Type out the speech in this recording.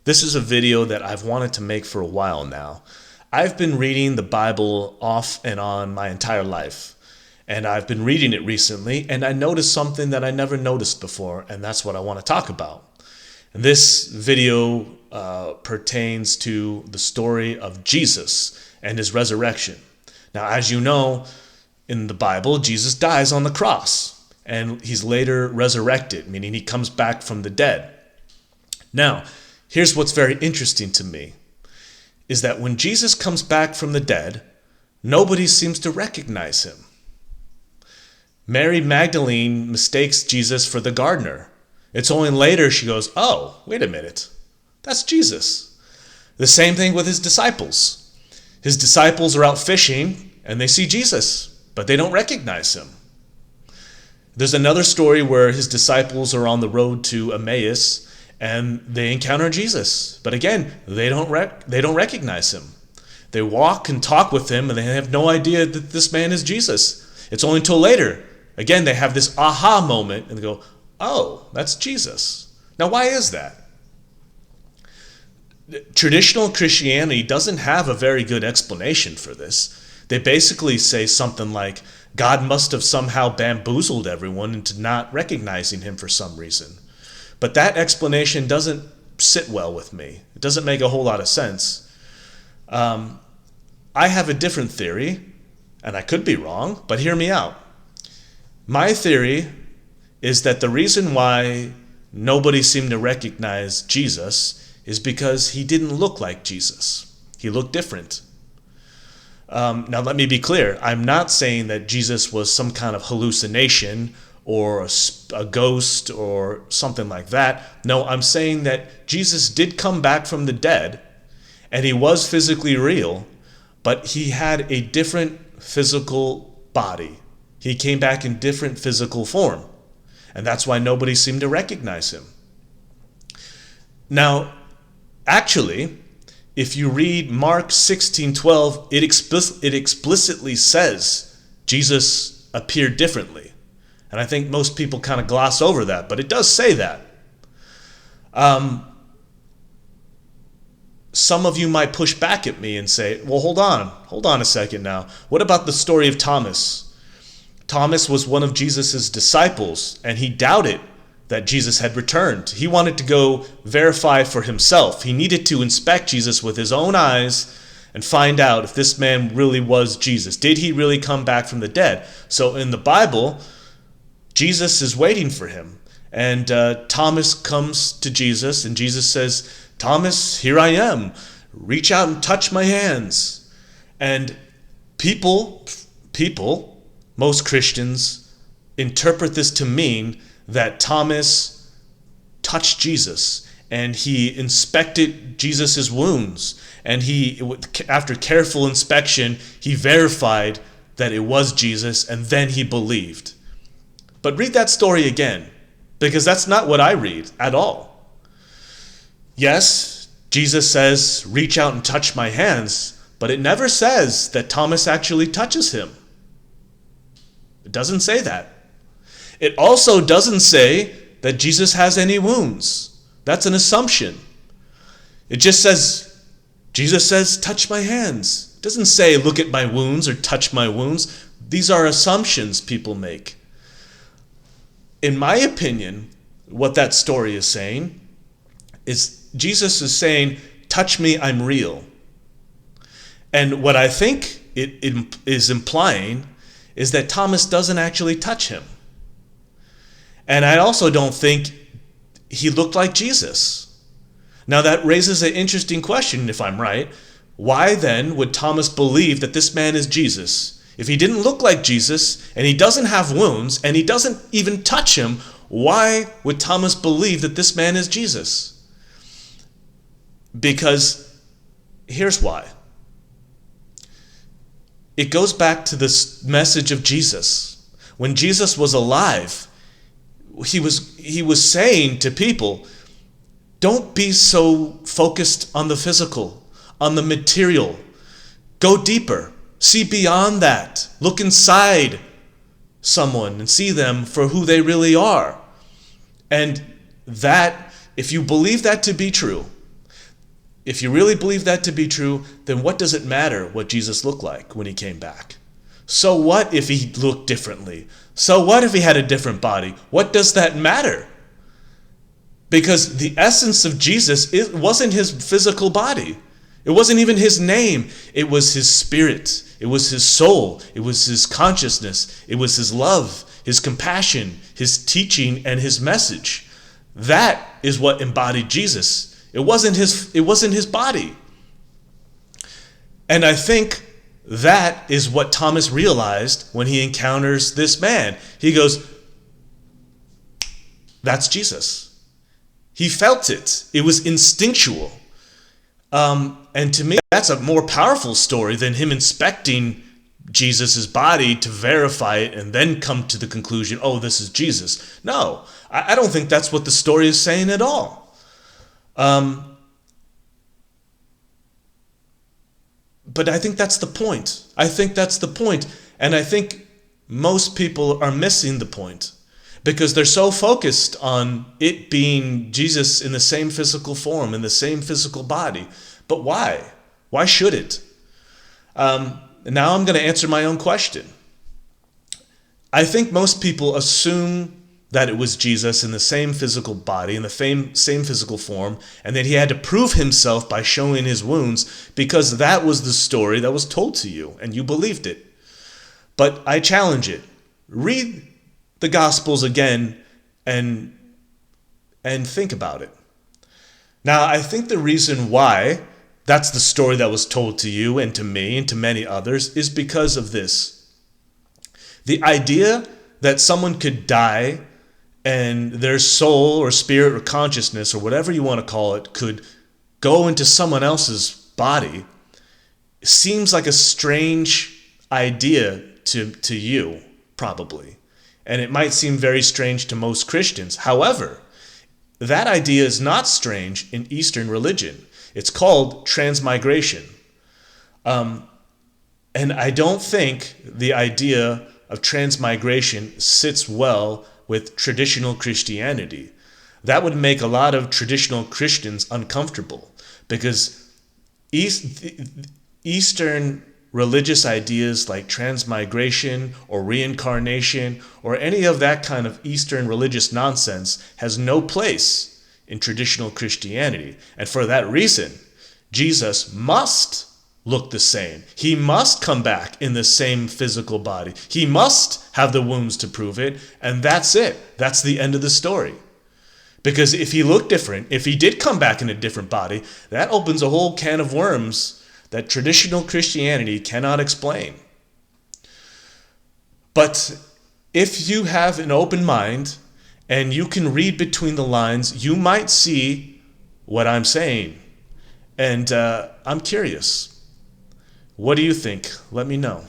This is a video that I've wanted to make for a while now. I've been reading the Bible off and on my entire life, and I've been reading it recently, and I noticed something that I never noticed before, and that's what I want to talk about. And this video pertains to the story of Jesus and his resurrection. Now, as you know, in the Bible, Jesus dies on the cross, and he's later resurrected, meaning he comes back from the dead. Now, here's what's very interesting to me, is that when Jesus comes back from the dead, nobody seems to recognize him. Mary Magdalene mistakes Jesus for the gardener. It's only later she goes, "Oh, wait a minute, that's Jesus." The same thing with his disciples. His disciples are out fishing and they see Jesus, but they don't recognize him. There's another story where his disciples are on the road to Emmaus and they encounter Jesus, but again, they don't recognize him. They walk and talk with him and they have no idea that this man is Jesus. It's only until later, again, they have this aha moment and they go, "Oh, that's Jesus." Now, why is that? Traditional Christianity doesn't have a very good explanation for this. They basically say something like, God must have somehow bamboozled everyone into not recognizing him for some reason. But that explanation doesn't sit well with me. It doesn't make a whole lot of sense. I have a different theory, and I could be wrong, but hear me out. My theory is that the reason why nobody seemed to recognize Jesus is because he didn't look like Jesus. He looked different. Now let me be clear. I'm not saying that Jesus was some kind of hallucination or a ghost or something like that. No, I'm saying that Jesus did come back from the dead and he was physically real, but he had a different physical body. He came back in different physical form, and that's why nobody seemed to recognize him. Now, actually, if you read Mark 16:12, it explicitly says Jesus appeared differently. And I think most people kind of gloss over that, but it does say that. Some of you might push back at me and say, well, hold on a second now. What about the story of Thomas? Thomas was one of Jesus' disciples, and he doubted that Jesus had returned. He wanted to go verify for himself. He needed to inspect Jesus with his own eyes and find out if this man really was Jesus. Did he really come back from the dead? So in the Bible, Jesus is waiting for him. And Thomas comes to Jesus, and Jesus says, "Thomas, here I am. Reach out and touch my hands." And people, most Christians, interpret this to mean that Thomas touched Jesus and he inspected Jesus' wounds. And he, after careful inspection, he verified that it was Jesus, and then he believed. But read that story again, because that's not what I read at all. Yes, Jesus says, "Reach out and touch my hands," but it never says that Thomas actually touches him. It doesn't say that. It also doesn't say that Jesus has any wounds. That's an assumption. It just says, Jesus says, "Touch my hands." It doesn't say, "Look at my wounds" or "touch my wounds." These are assumptions people make. In my opinion, what that story is saying is Jesus is saying, "Touch me, I'm real." And what I think it is implying is that Thomas doesn't actually touch him. And I also don't think he looked like Jesus. Now that raises an interesting question, if I'm right. Why then would Thomas believe that this man is Jesus? If he didn't look like Jesus, and he doesn't have wounds, and he doesn't even touch him, why would Thomas believe that this man is Jesus? Because here's why. It goes back to this message of Jesus. When Jesus was alive, he was saying to people, don't be so focused on the physical, on the material. Go deeper. See beyond that. Look inside someone and see them for who they really are. And that, if you believe that to be true, if you really believe that to be true, then what does it matter what Jesus looked like when he came back? So what if he looked differently? So what if he had a different body? What does that matter? Because the essence of Jesus, it wasn't his physical body. It wasn't even his name. It was his spirit. It was his soul. It was his consciousness. It was his love, his compassion, his teaching, and his message. That is what embodied Jesus. It wasn't his body. And I think that is what Thomas realized when he encounters this man. He goes, that's Jesus. He felt it. It was instinctual. And to me, that's a more powerful story than him inspecting Jesus' body to verify it and then come to the conclusion, oh, this is Jesus. No, I don't think that's what the story is saying at all. But I think that's the point. And I think most people are missing the point because they're so focused on it being Jesus in the same physical form, in the same physical body. But why? Why should it? Now I'm going to answer my own question. I think most people assume that it was Jesus in the same physical body, in the same physical form, and that he had to prove himself by showing his wounds because that was the story that was told to you, and you believed it. But I challenge it. Read the Gospels again and think about it. Now, I think the reason why that's the story that was told to you and to me and to many others is because of this. The idea that someone could die and their soul or spirit or consciousness or whatever you want to call it could go into someone else's body seems like a strange idea to you, probably. And it might seem very strange to most Christians. However, that idea is not strange in Eastern religion. It's called transmigration. And I don't think the idea of transmigration sits well with traditional Christianity. That would make a lot of traditional Christians uncomfortable because Eastern religious ideas like transmigration or reincarnation or any of that kind of Eastern religious nonsense has no place in traditional Christianity. And for that reason, Jesus must look the same. He must come back in the same physical body. He must have the wounds to prove it, and that's it. That's the end of the story. Because if he looked different, if he did come back in a different body, that opens a whole can of worms that traditional Christianity cannot explain. But if you have an open mind and you can read between the lines, you might see what I'm saying. And I'm curious. What do you think? Let me know.